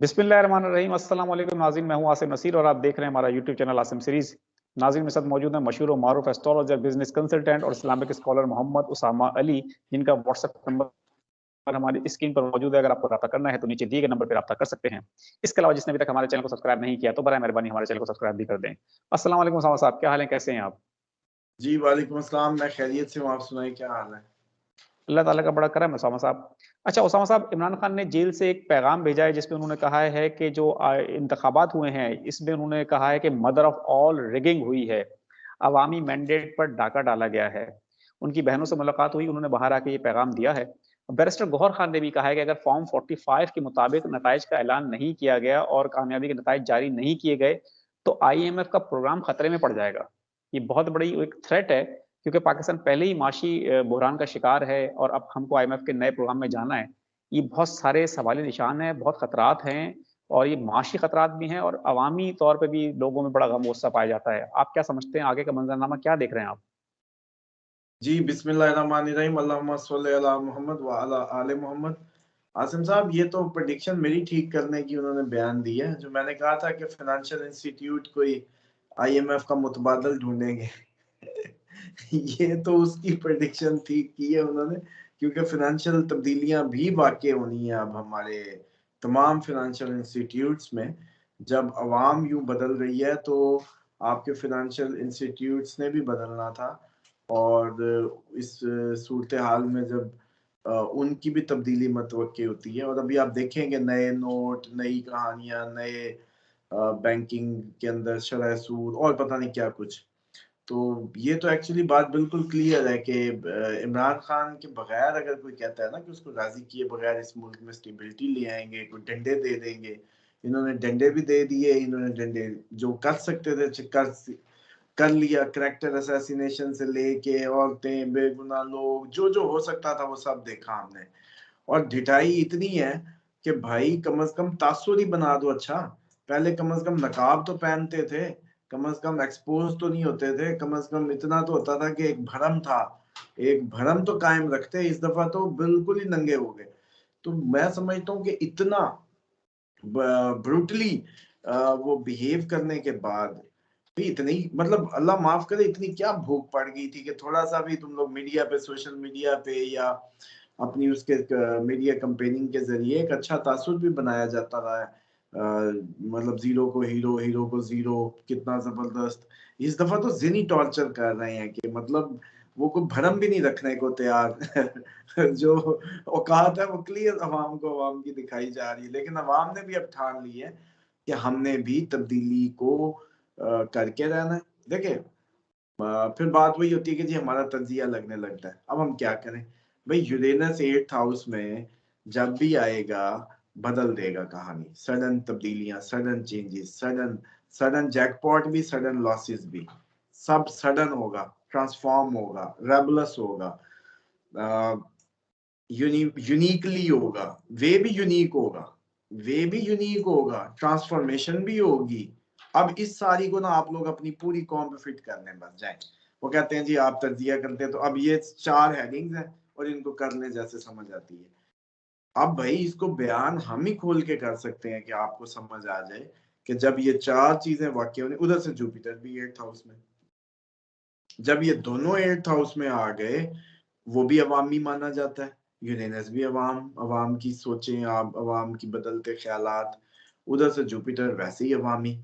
बिस्मिल्लाहिर्रहमानिर्रहीम। अस्सलाम वालेकुम नाज़रीन, मैं हूं आसिम नसीर और आप देख रहे हैं हमारा यूट्यूब चैनल आसिम सीरीज। नाज़रीन मेरे साथ मौजूद है मशहूर और मारूफ एस्ट्रोलॉजर, बिजनेस कंसल्टेंट और इस्लामिक स्कॉलर मोहम्मद उसामा अली, जिनका व्हाट्सएप नंबर हमारी स्क्रीन पर मौजूद है। अगर आपको रब्ता करना है तो नीचे दिए गए नंबर पर रब्ता कर सकते हैं। इसके अलावा जिसने अभी तक हमारे चैनल को सब्सक्राइब नहीं किया तो बराए मेहरबानी हमारे चैनल को सब्सक्राइब भी कर दें। अस्सलाम वालेकुम उसामा साहब, क्या हाल है, कैसे हैं आप? जी, वालेकुम अस्सलाम। मैं खैरियत से हूँ, आप सुनाइए क्या हाल है? अल्लाह ताला का बड़ा करम है उसामा साहब। अच्छा उसामा साहब, इमरान खान ने जेल से एक पैगाम भेजा है जिसमें उन्होंने कहा है कि जो इंतखाबात हुए हैं इसमें उन्होंने कहा है कि मदर ऑफ ऑल रिगिंग हुई है, अवामी मैंडेट पर डाका डाला गया है। उनकी बहनों से मुलाकात हुई, उन्होंने बाहर आके ये पैगाम दिया है। बैरिस्टर गौहर खान ने भी कहा है कि अगर फॉर्म 45 के मुताबिक नताइज का ऐलान नहीं किया गया और कामयाबी के नताइज जारी नहीं किए गए तो IMF का प्रोग्राम खतरे में पड़ जाएगा। ये बहुत बड़ी एक थ्रेट है, क्योंकि पाकिस्तान पहले ही माशी बहरान का शिकार है और अब हमको IMF के नए प्रोग्राम में जाना है। ये बहुत सारे सवालिया निशान हैं, बहुत खतरात हैं और ये माशी खतरात भी हैं और अवामी तौर पे भी लोगों में बड़ा गम गुस्सा पाया जाता है। आप क्या समझते हैं, आगे का मंजरनामा क्या देख रहे हैं आप? जी, बिस्मिल्लाहिर्रहमानिर्रहीम। अल्लाहुम्मा सल्लि अला मुहम्मद व अला आले मोहम्मद। आसिम साहब, ये तो प्रेडिक्शन मेरी ठीक करने की उन्होंने बयान दी है। जो मैंने कहा था कि फाइनेंशियल इंस्टीट्यूट कोई IMF का मुतबादल ढूंढेंगे ये तो उसकी प्रेडिक्शन ठीक की है उन्होंने, क्योंकि फाइनेंशियल तब्दीलियां भी वाक़ई होनी है अब हमारे तमाम फाइनेंशियल इंस्टीट्यूट्स में। जब अवाम यूं बदल रही है तो आपके फाइनेंशियल इंस्टीट्यूट्स ने भी बदलना था। और इस सूरत हाल में जब उनकी भी तब्दीली मतवक्की होती है, और अभी आप देखेंगे नए नोट, नई कहानियां, नए बैंकिंग के अंदर शरह सूद और पता नहीं क्या कुछ। तो ये तो एक्चुअली बात बिल्कुल क्लियर है कि इमरान खान के बगैर अगर कोई कहता है ना कि उसको राजी किए बगैर इस मुल्क में स्टेबिलिटी ले आएंगे, कोई डंडे दे देंगे। इन्होंने डंडे भी दे दिए, इन्होंने डंडे जो कर सकते थे कर लिया। करैक्टर असैसिनेशन से लेके औरतें, बेगुनाह लोग, जो जो हो सकता था वो सब देखा हमने। और ढिठाई इतनी है कि भाई कम से कम तासुर ही बना दो। अच्छा, पहले कम से कम नकाब तो पहनते थे, कम से कम एक्सपोज तो नहीं होते थे, कम से कम इतना तो होता था कि एक भरम था, एक भरम तो कायम रखते। इस दफा तो बिल्कुल ही नंगे हो गए। तो मैं समझता हूँ कि इतना ब्रूटली वो बिहेव करने के बाद भी इतनी, मतलब अल्लाह माफ करे, इतनी क्या भूख पड़ गई थी कि थोड़ा सा भी तुम लोग मीडिया पे, सोशल मीडिया पे या अपनी उसके मीडिया कंपेनिंग के जरिए एक अच्छा तासुर भी बनाया जाता रहा है। मतलब जीरो को हीरो, हीरो को जीरो, कितना जबरदस्त। इस दफा तो जिनी टॉर्चर कर रहे हैं कि मतलब वो कोई भरम भी नहीं रखने को तैयार जो औकात है वो क्लियर अवाम को, अवाम की दिखाई जा रही है। लेकिन अवाम ने भी अब ठान ली है कि हमने भी तब्दीली को करके रहना है। देखिए, फिर बात वही होती है कि जी हमारा तजिया लगने लगता है। अब हम क्या करें भाई? यूरेनस 8th हाउस में जब भी आएगा बदल देगा कहानी। सडन तब्दीलियां, sudden changes, sudden sudden jackpot भी, सडन लॉसेस भी, सब सडन होगा, ट्रांसफॉर्म होगा, रेबलस होगा, यूनिकली होगा। वे भी यूनिक होगा, वे भी यूनिक होगा, ट्रांसफॉर्मेशन भी होगी। अब इस सारी को ना आप लोग अपनी पूरी कॉम पे फिट करने बन जाए। वो कहते हैं जी आप तज्जिया करते हैं, तो अब ये 4 हेडिंग्स हैं और इनको करने जैसे समझ आती है। अब भाई इसको बयान हम ही खोल के कर सकते हैं कि आपको समझ आ जाए कि जब ये 4 चीजें वाकई होने, उधर से जुपिटर भी 8th हाउस में, जब ये दोनों 8th हाउस में आ गए, वो भी अवामी माना जाता है। यूरेनस भी अवाम, अवाम की सोचें, आप अवाम की बदलते ख्यालात, उधर से जुपिटर वैसे ही अवामी।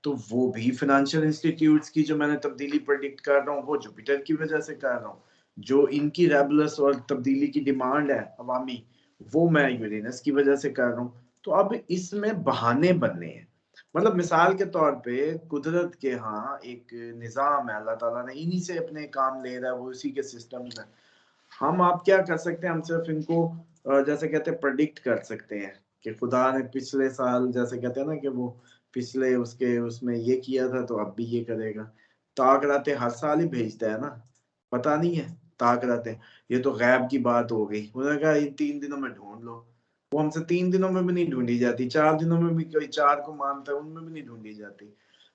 तो वो भी फाइनेंशियल इंस्टीट्यूट्स की जो मैंने तब्दीली प्रेडिक्ट कर रहा हूँ वो जुपिटर की वजह से कर रहा हूँ। जो इनकी रेबलस और तब्दीली की डिमांड है अवामी, वो मैं यूरेनस की वजह से कर रहा हूँ। तो अब इसमें बहाने बनने हैं। मतलब मिसाल के तौर पे कुदरत के यहाँ एक निज़ाम है, अल्लाह ताला ने इन्हीं से अपने काम ले रहा है, वो उसी के सिस्टम में। हम आप क्या कर सकते हैं? हम सिर्फ इनको जैसे कहते हैं प्रेडिक्ट कर सकते हैं कि खुदा ने पिछले साल, जैसे कहते हैं ना कि वो पिछले उसके उसमें ये किया था तो अब भी ये करेगा। ताकराते हर साल ही भेजता है ना, पता नहीं है ताकराते। ये तो गैब की बात हो गई। उन्होंने कहा इन 3 दिनों में ढूंढ लो। वो हमसे 3 दिनों में भी नहीं ढूंढी जाती, 4 दिनों में भी, कोई 4 को मानता है उनमें भी नहीं ढूंढी जाती।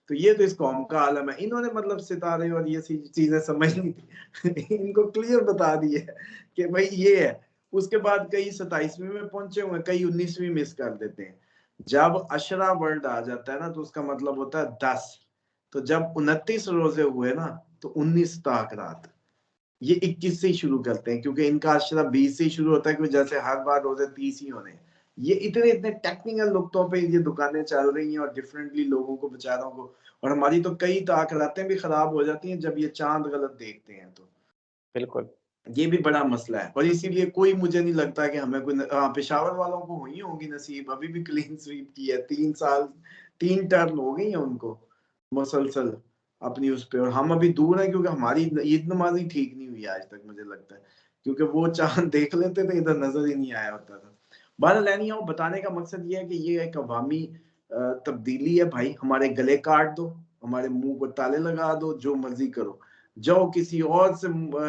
तो ये तो इस कौम का आलम है। इन्होंने मतलब सितारे और ये चीजें समझनी थी इनको क्लियर बता दी है कि भाई ये है। उसके बाद कई 27वीं में पहुंचे हुए, कई 19वीं मिस कर देते हैं। जब अशरा वर्ड आ जाता है ना तो उसका मतलब होता है 10। तो जब 29 रोजे हुए ना तो 19 ताकरात, ये 21 से ही शुरू करते हैं क्योंकि इनका अशरा 20 से ही शुरू होता है, क्योंकि जैसे हर बार रोजे 30 ही होने हैं। ये इतने इतने टेक्निकल नुक्तों पे ये दुकानें चल रही हैं और डिफरेंटली लोगों को बेचारों को, और हमारी तो कई ताकरातें भी खराब हो जाती हैं जब ये चांद गलत देखते हैं। तो बिल्कुल। ये भी बड़ा मसला है, और इसीलिए कोई मुझे नहीं लगता कि हमें कोई पेशावर वालों को हुई होंगी नसीब, अभी भी क्लीन स्वीप की है 3 साल, 3 टर्न हो गई है उनको मुसलसल अपनी उस पे, और हम अभी दूर हैं क्योंकि हमारी ईद नमाज ही ठीक नहीं हुई आज तक मुझे लगता है, क्योंकि वो चांद देख लेते थे इधर नजर ही नहीं आया होता था। बहरहाल एनीहाउ बताने का मकसद ये है कि ये एक अवामी तब्दीली है भाई, हमारे गले काट दो, हमारे मुंह को ताले लगा दो, जो मर्जी करो, जाओ किसी और से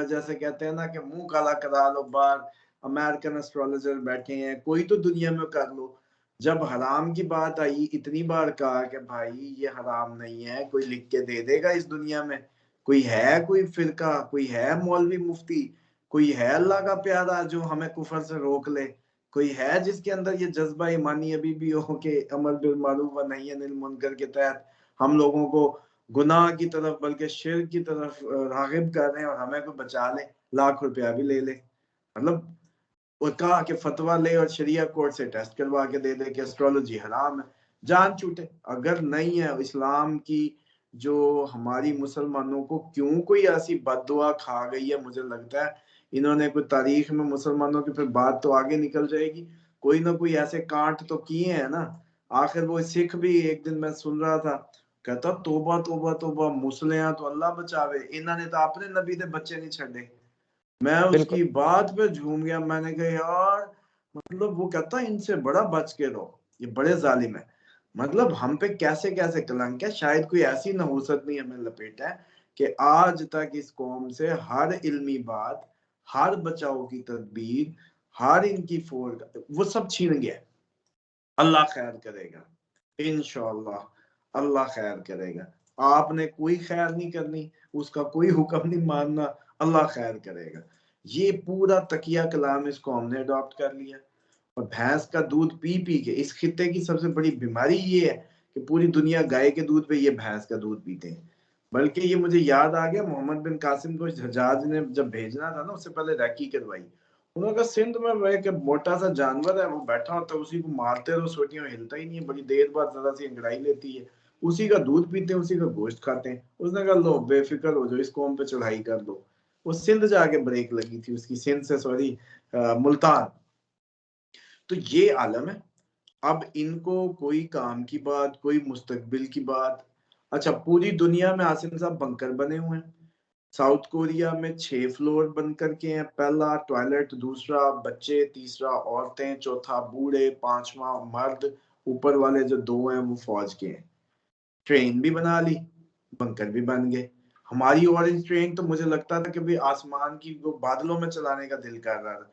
जैसे कहते हैं ना कि मुंह काला करा लो, बाहर अमेरिकन एस्ट्रोलॉजर बैठे हैं, कोई तो दुनिया में कर लो। जब हराम की बात आई इतनी बार कहा कि भाई ये हराम नहीं है, कोई लिख के दे देगा इस दुनिया में, कोई है, कोई फिरका, कोई है मौलवी मुफ्ती, कोई है अल्लाह का प्यारा जो हमें कुफर से रोक ले, कोई है जिसके अंदर ये जज्बा ईमानी अभी भी हो कि अमर बिल मारूफ व नही अनिल मुनकर के तहत हम लोगों को गुनाह की तरफ बल्कि शिर्क की तरफ रागिब कर रहे हैं, और हमें कोई बचा ले, लाख रुपया भी ले ले, मतलब वो कहा कि फतवा ले और शरिया कोर्ट से टेस्ट करवा के दे दे कि एस्ट्रोलॉजी हराम है, जान छूटे। अगर नहीं है इस्लाम की, जो हमारी मुसलमानों को क्यों कोई ऐसी बददुआ खा गई है, मुझे लगता है इन्होंने कोई तारीख में मुसलमानों की, फिर बात तो आगे निकल जाएगी, कोई ना कोई ऐसे कांट तो किए हैं ना। आखिर वो सिख भी एक दिन मैं सुन रहा था, कहता तोबा तोबा तोबा, मुसलियां तो अल्लाह बचावे, इन्होंने तो अपने नबी दे बच्चे नहीं छड़े। मैं बिल्कुल। उसकी बात पे झूम गया, मैंने कहा यार, मतलब वो कहता इनसे बड़ा बच के रहो, ये बड़े जालिम है। मतलब हम पे कैसे कैसे कलंक है, शायद कोई ऐसी नहुसत नहीं हमें लपेटा है कि आज तक इस कौम से हर इल्मी बात, हर बचाव की तदबीर, हर इनकी फोड़ वो सब छीन गया। अल्लाह खैर करेगा, इंशाअल्लाह अल्लाह खैर करेगा। आपने कोई खैर नहीं करनी, उसका कोई हुक्म नहीं मानना, अल्लाह खैर करेगा। ये पूरा तकिया कलाम इस कौम ने अडॉप्ट कर लिया, और भैंस का दूध पी पी के इस खित्ते की सबसे बड़ी बीमारी ये है कि पूरी दुनिया गाय के दूध पे, ये भैंस का दूध पीते हैं। बल्कि ये मुझे याद आ गया, मोहम्मद बिन कासिम को जहाज ने जब भेजना था ना, उससे पहले रैकी करवाई, उन्होंने कहा सिंध में वह एक मोटा सा जानवर है, वो बैठा होता है, उसी को मारते रहो, सोटियां हिलता ही नहीं है, बड़ी देर बाद जरा सी अंगड़ाई लेती है, उसी का दूध पीते हैं, उसी का गोश्त खाते हैं। उसने कहा लो बेफिक्र हो जाओ, इस कौम पे चढ़ाई कर दो। वो सिंध जाके ब्रेक लगी थी उसकी, सिंध से सॉरी मुल्तान। तो ये आलम है। अब इनको कोई काम की बात, कोई मुस्तकबिल की बात। अच्छा, पूरी दुनिया में आसिम साहब बंकर बने हुए हैं। साउथ कोरिया में 6 फ्लोर बन करके हैं, पहला टॉयलेट, दूसरा बच्चे, तीसरा औरतें, चौथा बूढ़े, पांचवा मर्द, ऊपर वाले जो 2 हैं वो फौज के हैं। ट्रेन भी बना ली, बंकर भी बन गए। हमारी ऑरेंज ट्रेन तो मुझे लगता था कि भाई आसमान की वो बादलों में चलाने का दिल कर रहा था,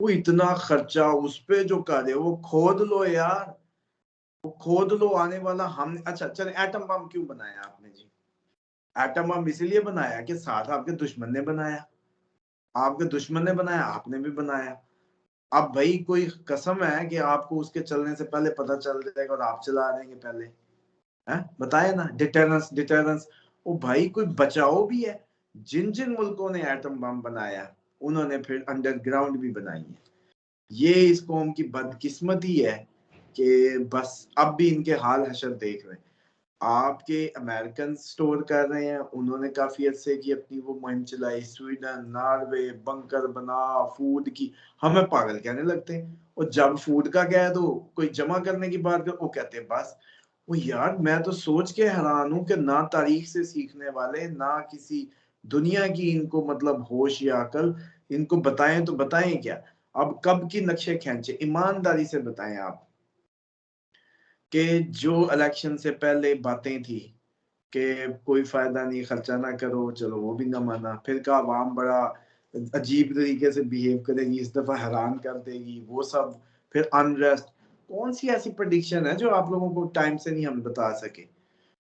वो इतना खर्चा उस पे जो करे, वो खोद लो यार, वो खोद लो आने वाला हम। अच्छा चले, एटम बम क्यों बनाया आपने जी? एटम बम इसलिए बनाया कि साथ आपके दुश्मन ने बनाया, आपके दुश्मन ने बनाया, आपने भी बनाया। अब भाई कोई कसम है कि आपको उसके चलने से पहले पता चल जाएगा और आप चला देंगे पहले? है बताए ना, डिटरेंस डिटरेंस। ओ भाई कोई बचाओ भी है। जिन जिन मुल्कों ने एटम बम बनाया, उन्होंने फिर अंडरग्राउंड भी बनाई है। ये इस कौम की बदकिस्मती है कि बस अब भी इनके हाल हशर देख रहे हैं। आपके अमेरिकन स्टोर कर रहे हैं, उन्होंने काफी अर्से की अपनी वो मुहिम चलाई, स्वीडन, नॉर्वे, बंकर बना फूड की, हमें पागल कहने लगते हैं। और जब फूड का कह दो, कोई जमा करने की बात कर, वो कहते हैं बस। वो यार मैं तो सोच के हैरान हूं कि ना तारीख से सीखने वाले, ना किसी दुनिया की इनको मतलब होश या अकल, इनको बताएं तो बताएं क्या? अब कब की नक्शे खींचे, ईमानदारी से बताएं आप, कि जो इलेक्शन से पहले बातें थी कि कोई फायदा नहीं, खर्चा ना करो, चलो वो भी ना माना, फिर कहा आवाम बड़ा अजीब तरीके से बिहेव करेगी, इस दफा हैरान कर देगी, वो सब, फिर अनरेस्ट। कौन सी ऐसी प्रेडिक्शन है जो आप लोगों को टाइम से नहीं हम बता सके?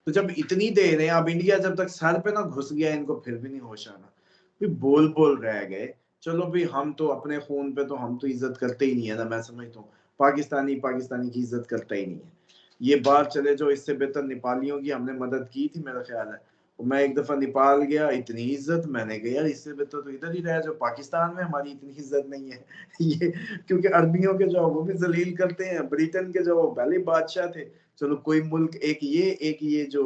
तो जब इतनी देर है, अब इंडिया जब तक सर पे ना घुस गया इनको फिर भी नहीं होश आना, फिर बोल बोल रह गए। चलो भाई हम तो अपने खून पे तो हम तो इज्जत करते ही नहीं है ना, मैं समझता हूँ। पाकिस्तानी पाकिस्तानी की इज्जत करता ही नहीं है। ये बात चले जो इससे बेहतर नेपालियों की हमने मदद की थी मेरा ख्याल है। मैं एक दफा नेपाल गया, इतनी इज्जत, मैंने कहा यार इससे बेहतर तो इधर ही रहा, जो पाकिस्तान में हमारी इतनी इज्जत नहीं है। ये क्योंकि अरबियों के जो वो भी जलील करते हैं, ब्रिटेन के जो पहले बादशाह थे, चलो कोई मुल्क एक ये जो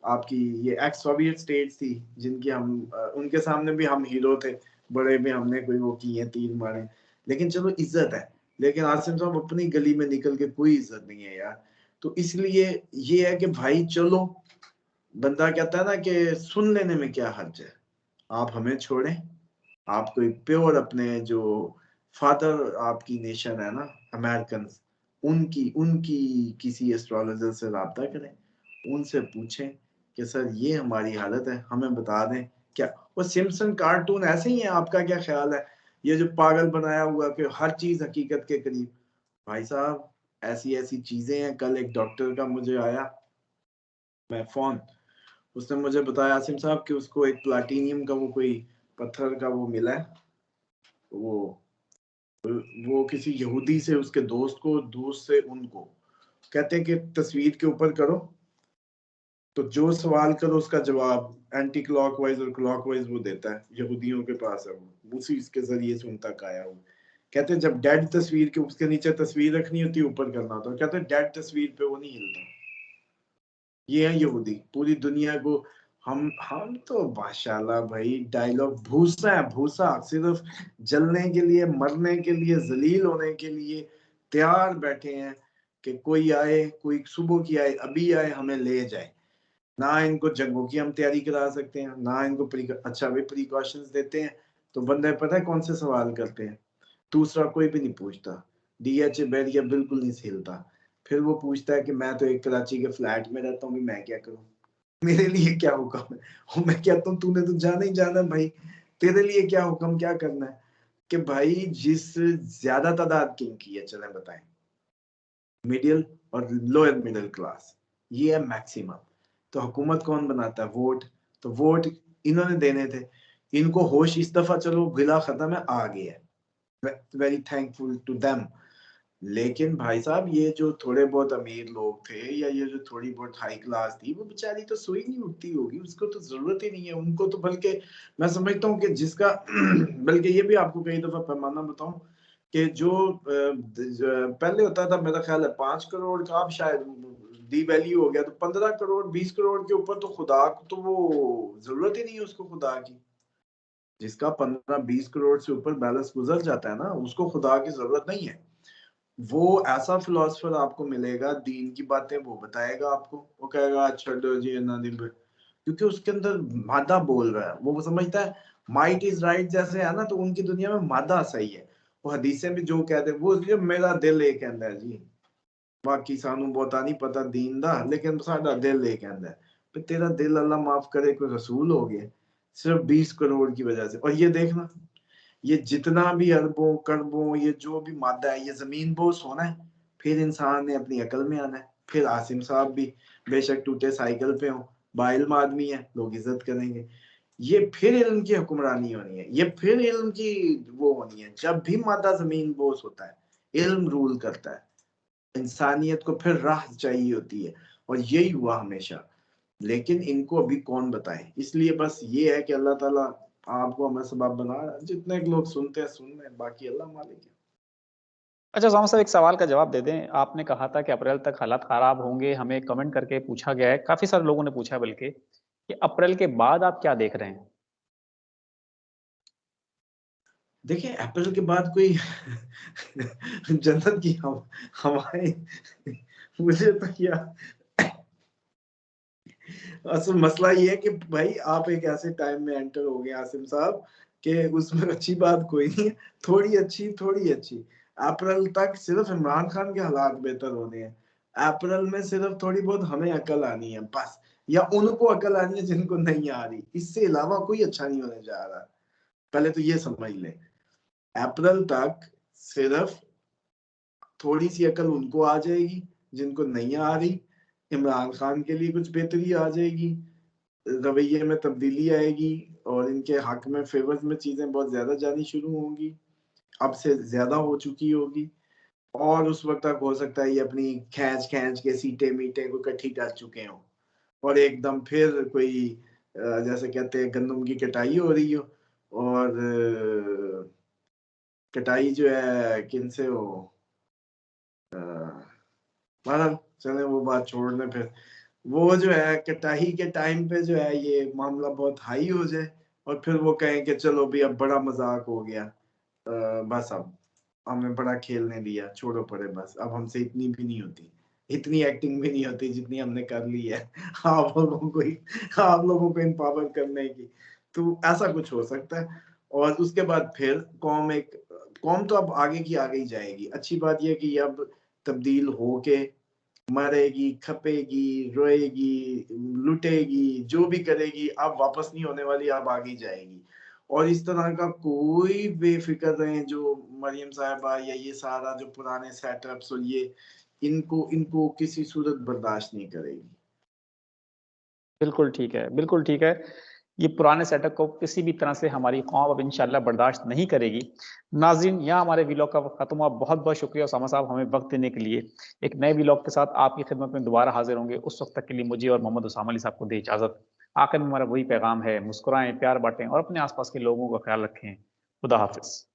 आपकी ये एक्स सोवियत स्टेट्स थी जिनकी हम उनके सामने भी हम हीरो थे, बड़े भी हमने कोई वो किए तीर मारे, लेकिन चलो इज्जत है। लेकिन आसिम साहब अपनी गली में निकल के कोई इज्जत नहीं है यार। तो इसलिए ये है कि भाई चलो, बंदा कहता है ना कि सुन लेने में क्या हर्ज है, आप हमें छोड़ें, आप कोई प्योर अपने जो फादर आपकी नेशन है ना अमेरिकन, उनकी उनकी किसी एस्ट्रोलॉजर से रब्ता करें, उनसे पूछें कि सर ये हमारी हालत है, हमें बता दें क्या। वो सिम्पसन कार्टून ऐसे ही है, आपका क्या ख्याल है? ये जो पागल बनाया हुआ कि हर चीज हकीकत के करीब, भाई साहब ऐसी ऐसी चीजें हैं। कल एक डॉक्टर का मुझे आया मैं फोन, उसने मुझे बताया आसिम साहब कि उसको एक प्लाटीनियम का वो कोई पत्थर का वो मिला है, वो वो किसी यहूदी से, उसके दोस्त से उनको कहते हैं कि तस्वीर के ऊपर करो तो जो सवाल करो उसका जवाब एंटी क्लॉकवाइज और क्लॉकवाइज वो देता है, यहूदियों के पास है वो, उसी इसके जरिए से उन तक आया हुआ। कहते हैं जब डेड तस्वीर के उसके नीचे तस्वीर रखनी होती है, ऊपर करना होता है, कहते हैं डेड तस्वीर पे वो नहीं हिलता। ये है यहूदी, पूरी दुनिया को हम तो माशाल्लाह भाई डायलॉग भूसा है, भूसा, सिर्फ जलने के लिए, मरने के लिए, जलील होने के लिए तैयार बैठे हैं कि कोई आए, कोई सुबह की आए, अभी आए, हमें ले जाए। ना इनको जंगों की हम तैयारी करा सकते हैं, ना इनको अच्छा वे प्रिकॉशंस देते हैं। तो बंदे पता है कौन से सवाल करते हैं? दूसरा कोई भी नहीं पूछता, डीएच बैरिया बिल्कुल नहीं हिलता। फिर वो पूछता है कि मैं तो एक कराची के फ्लैट में रहता हूँ, मैं क्या करूँ, मेरे लिए क्या हुक्म है? और मैं कहता हूँ तूने तो जाना ही जाना भाई, तेरे लिए क्या हुक्म, क्या करना है? कि भाई जिस ज्यादा तादाद किनकी है, चलें बताएं, मिडिल और लोअर मिडिल क्लास, ये है मैक्सिमम। तो हुकूमत कौन बनाता है? वोट। तो वोट इन्होंने देने थे, इनको होश इस दफा चलो गिला खत्म है, आ गया है, वेरी थैंकफुल टू देम। लेकिन भाई साहब ये जो थोड़े बहुत अमीर लोग थे, या ये जो थोड़ी बहुत हाई क्लास थी, वो बेचारी तो सोई नहीं उठती होगी, उसको तो जरूरत ही नहीं है, उनको तो बल्कि मैं समझता हूँ कि जिसका बल्कि ये भी आपको कई दफा पैमाना बताऊं कि जो पहले होता था मेरा ख्याल है 5 करोड़ का, अब शायद डी वैल्यू हो गया, तो 15 करोड़ 20 करोड़ के ऊपर तो खुदा तो वो जरूरत ही नहीं है उसको खुदा की। जिसका 15-20 करोड़ से ऊपर बैलेंस गुजर जाता है ना, उसको खुदा की जरूरत नहीं है। वो ऐसा फिलोसफर आपको मिलेगा, दीन की बातें वो बताएगा आपको, वो कहेगा छोड़ो जी ना दिन भर, क्योंकि उसके अंदर मादा बोल रहा है, वो समझता है माइट इज राइट जैसे है ना, तो उनकी दुनिया में मादा सही है। वो हदीसें भी जो कहते हैं वो जो मेरा दिल ये कहता है जी, बाकी सानू बहुता नहीं पता दीन दा, लेकिन साडा दिल ये कहता है। पे तेरा दिल अल्लाह माफ करे कोई रसूल हो गया सिर्फ 20 करोड़ की वजह से। और ये देखना, ये जितना भी अरबों करबों ये जो भी मादा है, ये जमीन बोस होना है, फिर इंसान ने अपनी अकल में आना है। फिर आसिम साहब भी बेशक टूटे साइकिल पे हो, बाइल्म आदमी है, लोग इज्जत करेंगे। ये फिर इल्म की हुक्मरानी होनी है, ये फिर इल्म की वो होनी है। जब भी मादा जमीन बोस होता है, इल्म रूल करता है, इंसानियत को फिर राह चाहिए होती है, और यही हुआ हमेशा। लेकिन इनको अभी कौन बताए, इसलिए बस ये है कि अल्लाह ताला आपको हमें सबब बना रहा है, जितने लोग सुनते हैं सुन रहे हैं, बाकी अल्लाह मालिक है। अच्छा उसामा साहब, एक सवाल का जवाब दे दें। आपने कहा था कि अप्रैल तक हालात खराब होंगे, हमें कमेंट करके पूछा गया है, काफी सारे लोगों ने पूछा है बल्कि, कि अप्रैल के बाद आप क्या देख रहे हैं? देखिए अप्रैल के बाद कोई जन्नत की हवाएं मुझे तो क्या, असल मसला ये है कि भाई आप एक ऐसे टाइम में एंटर हो गए आसिम साहब कि उसमें अच्छी बात कोई नहीं है, थोड़ी अच्छी थोड़ी अच्छी। अप्रैल तक सिर्फ इमरान खान के हालात बेहतर होने हैं, अप्रैल में सिर्फ थोड़ी बहुत हमें अकल आनी है बस, या उनको अकल आनी है जिनको नहीं आ रही, इससे अलावा कोई अच्छा नहीं होने जा रहा। पहले तो ये समझ लें, अप्रैल तक सिर्फ थोड़ी सी अकल उनको आ जाएगी जिनको नहीं आ रही, इमरान खान के लिए कुछ बेहतरी आ जाएगी, रवैये में तब्दीली आएगी, और इनके हक में फेवर्स में चीजें बहुत ज्यादा जानी शुरू होंगी, अब से ज्यादा हो चुकी होगी। और उस वक्त तक हो सकता है ये अपनी खींच खींच के सीटे मीटे को इकट्ठी कर चुके हों और एकदम फिर कोई जैसे कहते हैं गंदम की कटाई हो रही हो और कटाई जो है किनसे हो मतलब चले वो बात छोड़ दें फिर वो जो है कटाई के टाइम पे जो है ये मामला बहुत हाई हो जाए और फिर वो कहें कि चलो भी अब बड़ा मजाक हो गया बस अब हमने बड़ा खेलने दिया छोड़ो परे बस अब हमसे इतनी भी नहीं होती इतनी एक्टिंग भी नहीं होती जितनी हमने कर ली है आप लोगों को एम्पावर करने की तो ऐसा कुछ हो सकता है और उसके बाद फिर कौम तो अब आगे की आगे ही जाएगी अच्छी बात यह कि अब तब्दील होके मरेगी खपेगी रोएगी लुटेगी जो भी करेगी अब वापस नहीं होने वाली अब आगे जाएगी और इस तरह का कोई बेफिक्र रहे जो मरियम साहबा या ये सारा जो पुराने सेटअप्स और ये इनको इनको किसी सूरत बर्दाश्त नहीं करेगी बिल्कुल ठीक है, बिल्कुल ठीक है। ये पुराने सेटअप को किसी भी तरह से हमारी कौम अब इंशाल्लाह बर्दाश्त नहीं करेगी। नाज़रीन, यहाँ हमारे व्लॉग का वक़्त खत्म हुआ। बहुत-बहुत शुक्रिया उसामा साहब हमें वक़्त देने के लिए। एक नए व्लॉग के साथ आपकी खिदमत में दोबारा हाज़िर होंगे। उस वक़्त तक के लिए मुझे और मोहम्मद उसामा अली साहब को दें इजाज़त। आखिर में हमारा वही पैगाम है, मुस्कुराएँ, प्यार बाँटें और अपने आस-पास के लोगों का ख़्याल रखें। खुदा हाफ़िज़।